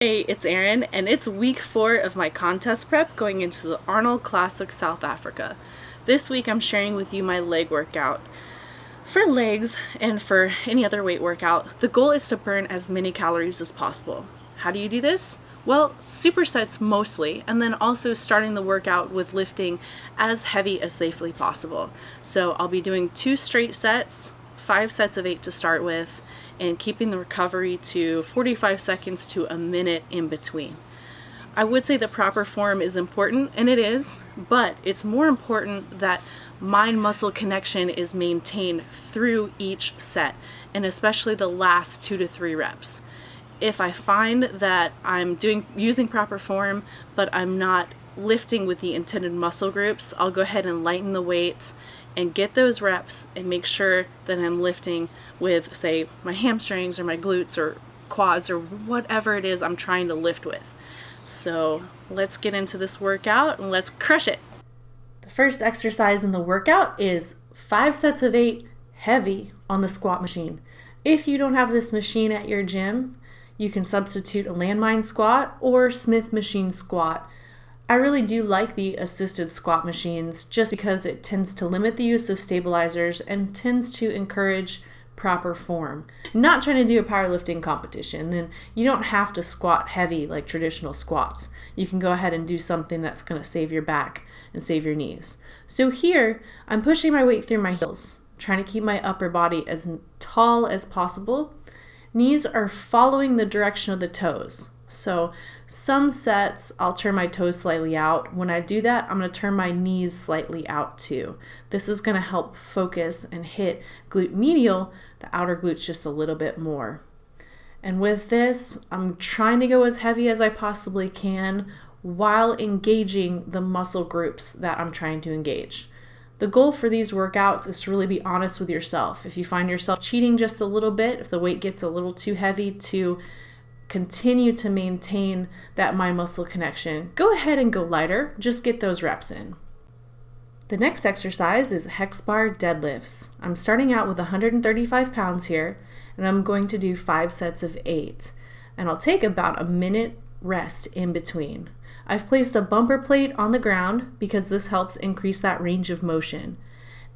Hey, it's Erin, and it's week 4 of my contest prep going into the Arnold Classic South Africa. This week I'm sharing with you my leg workout. For legs and for any other weight workout, the goal is to burn as many calories as possible. How do you do this? Well, supersets mostly, and then also starting the workout with lifting as heavy as safely possible. So I'll be doing 2 straight sets, 5 sets of 8 to start with, and keeping the recovery to 45 seconds to a minute in between. I would say the proper form is important, and it is, but it's more important that mind-muscle connection is maintained through each set, and especially the last 2 to 3 reps. If I find that I'm using proper form, but I'm not lifting with the intended muscle groups, I'll go ahead and lighten the weight and get those reps and make sure that I'm lifting with, say, my hamstrings or my glutes or quads or whatever it is I'm trying to lift with. So let's get into this workout and let's crush it. The first exercise in the workout is 5 sets of 8 heavy on the squat machine. If you don't have this machine at your gym, you can substitute a landmine squat or Smith machine squat. I really do like the assisted squat machines just because it tends to limit the use of stabilizers and tends to encourage proper form. Not trying to do a powerlifting competition, then you don't have to squat heavy like traditional squats. You can go ahead and do something that's going to save your back and save your knees. So here, I'm pushing my weight through my heels, trying to keep my upper body as tall as possible. Knees are following the direction of the toes. So some sets, I'll turn my toes slightly out. When I do that, I'm going to turn my knees slightly out too. This is going to help focus and hit glute medial, the outer glutes, just a little bit more. And with this, I'm trying to go as heavy as I possibly can while engaging the muscle groups that I'm trying to engage. The goal for these workouts is to really be honest with yourself. If you find yourself cheating just a little bit, if the weight gets a little too heavy, to continue to maintain that mind-muscle connection, go ahead and go lighter. Just get those reps in. The next exercise is Hex Bar Deadlifts. I'm starting out with 135 pounds here, and I'm going to do 5 sets of 8. And I'll take about a minute rest in between. I've placed a bumper plate on the ground because this helps increase that range of motion.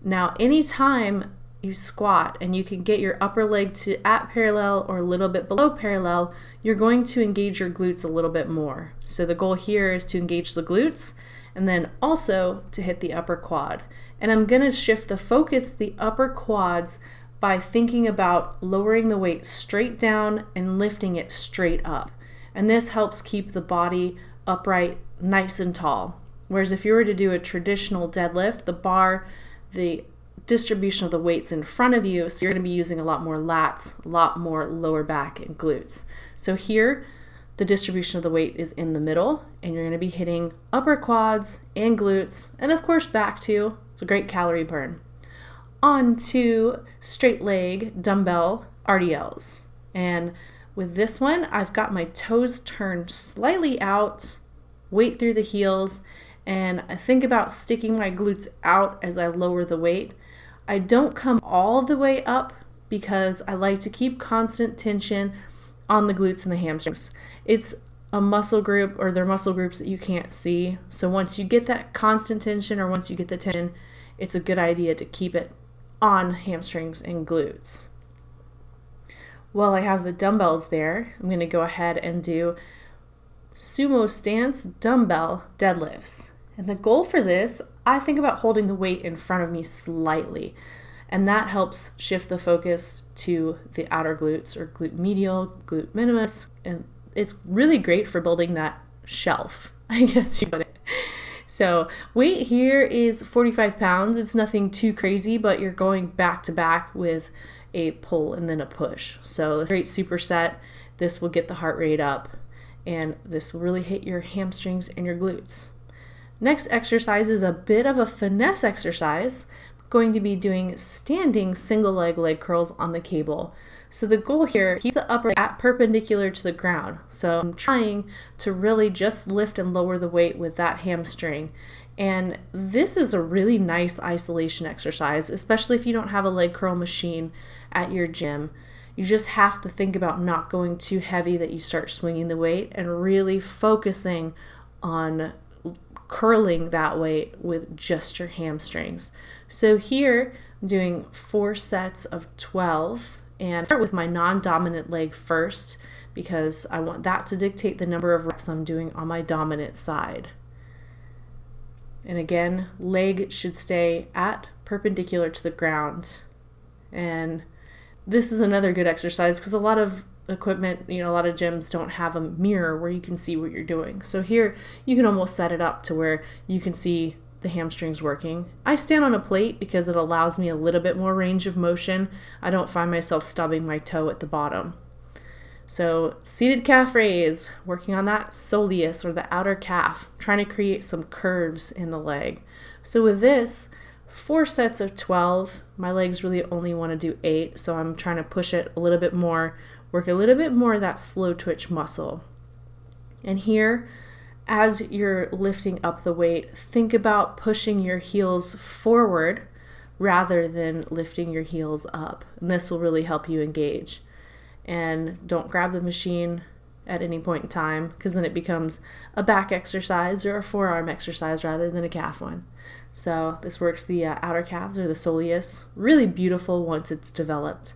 Now, anytime you squat and you can get your upper leg to at parallel or a little bit below parallel, you're going to engage your glutes a little bit more. So the goal here is to engage the glutes and then also to hit the upper quad. And I'm going to shift the focus to the upper quads by thinking about lowering the weight straight down and lifting it straight up. And this helps keep the body upright, nice and tall. Whereas if you were to do a traditional deadlift, the bar, the distribution of the weights in front of you, so you're going to be using a lot more lats, a lot more lower back and glutes. So here, the distribution of the weight is in the middle, and you're going to be hitting upper quads and glutes, and of course back too. It's a great calorie burn. On to straight leg dumbbell RDLs. And with this one, I've got my toes turned slightly out, weight through the heels, and I think about sticking my glutes out as I lower the weight. I don't come all the way up because I like to keep constant tension on the glutes and the hamstrings. It's a muscle group, or they're muscle groups that you can't see. So once you get that constant tension, or once you get the tension, it's a good idea to keep it on hamstrings and glutes. While I have the dumbbells there, I'm going to go ahead and do Sumo stance dumbbell deadlifts. And the goal for this, I think about holding the weight in front of me slightly. And that helps shift the focus to the outer glutes, or glute medial, glute minimus. And it's really great for building that shelf, I guess you put it. So weight here is 45 pounds. It's nothing too crazy, but you're going back to back with a pull and then a push. So a great superset. This will get the heart rate up, and this will really hit your hamstrings and your glutes. Next exercise is a bit of a finesse exercise. I'm going to be doing standing single leg curls on the cable. So the goal here is to keep the upper at perpendicular to the ground. So I'm trying to really just lift and lower the weight with that hamstring. And this is a really nice isolation exercise, especially if you don't have a leg curl machine at your gym. You just have to think about not going too heavy that you start swinging the weight and really focusing on curling that weight with just your hamstrings. So here I'm doing 4 sets of 12, and start with my non-dominant leg first because I want that to dictate the number of reps I'm doing on my dominant side. And again, leg should stay at perpendicular to the ground. And this is another good exercise because a lot of equipment, a lot of gyms don't have a mirror where you can see what you're doing. So here you can almost set it up to where you can see the hamstrings working. I stand on a plate because it allows me a little bit more range of motion. I don't find myself stubbing my toe at the bottom. So seated calf raise, working on that soleus or the outer calf, trying to create some curves in the leg. So with this, 4 sets of 12, my legs really only want to do 8, so I'm trying to push it a little bit more, work a little bit more of that slow twitch muscle. And here, as you're lifting up the weight, think about pushing your heels forward rather than lifting your heels up. And this will really help you engage. And don't grab the machine at any point in time because then it becomes a back exercise or a forearm exercise rather than a calf one. So this works the outer calves or the soleus. Really beautiful once it's developed.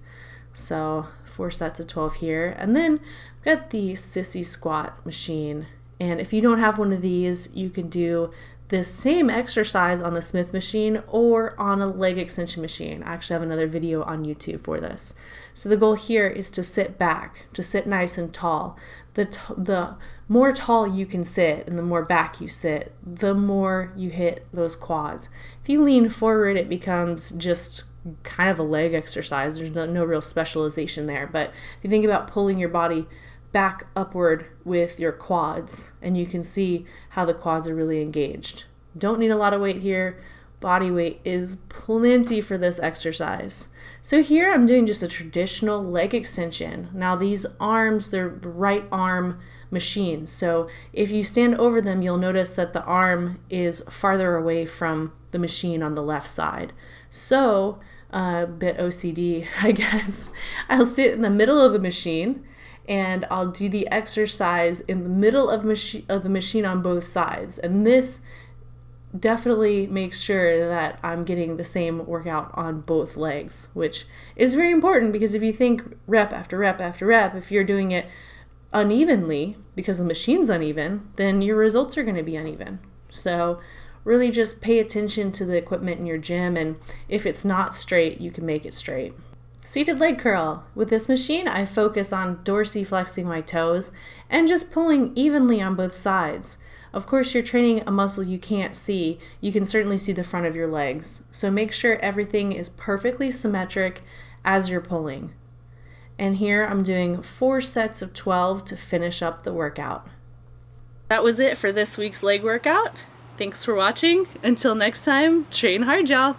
So 4 sets of 12 here. And then I've got the sissy squat machine. And if you don't have one of these, you can do this same exercise on the Smith machine or on a leg extension machine. I actually have another video on YouTube for this. So the goal here is to sit back, to sit nice and tall. The more tall you can sit and the more back you sit, the more you hit those quads. If you lean forward, it becomes just kind of a leg exercise. There's no real specialization there. But if you think about pulling your body back upward with your quads, and you can see how the quads are really engaged. Don't need a lot of weight here. Body weight is plenty for this exercise. So here I'm doing just a traditional leg extension. Now these arms, they're right arm machines. So if you stand over them, you'll notice that the arm is farther away from the machine on the left side. So a bit OCD, I guess. I'll sit in the middle of the machine and I'll do the exercise in the middle of the machine on both sides. And this definitely makes sure that I'm getting the same workout on both legs, which is very important because if you think rep after rep after rep, if you're doing it unevenly because the machine's uneven, then your results are going to be uneven. So really just pay attention to the equipment in your gym, and if it's not straight, you can make it straight. Seated leg curl. With this machine, I focus on dorsiflexing my toes and just pulling evenly on both sides. Of course, you're training a muscle you can't see. You can certainly see the front of your legs. So make sure everything is perfectly symmetric as you're pulling. And here I'm doing 4 sets of 12 to finish up the workout. That was it for this week's leg workout. Thanks for watching. Until next time, train hard, y'all.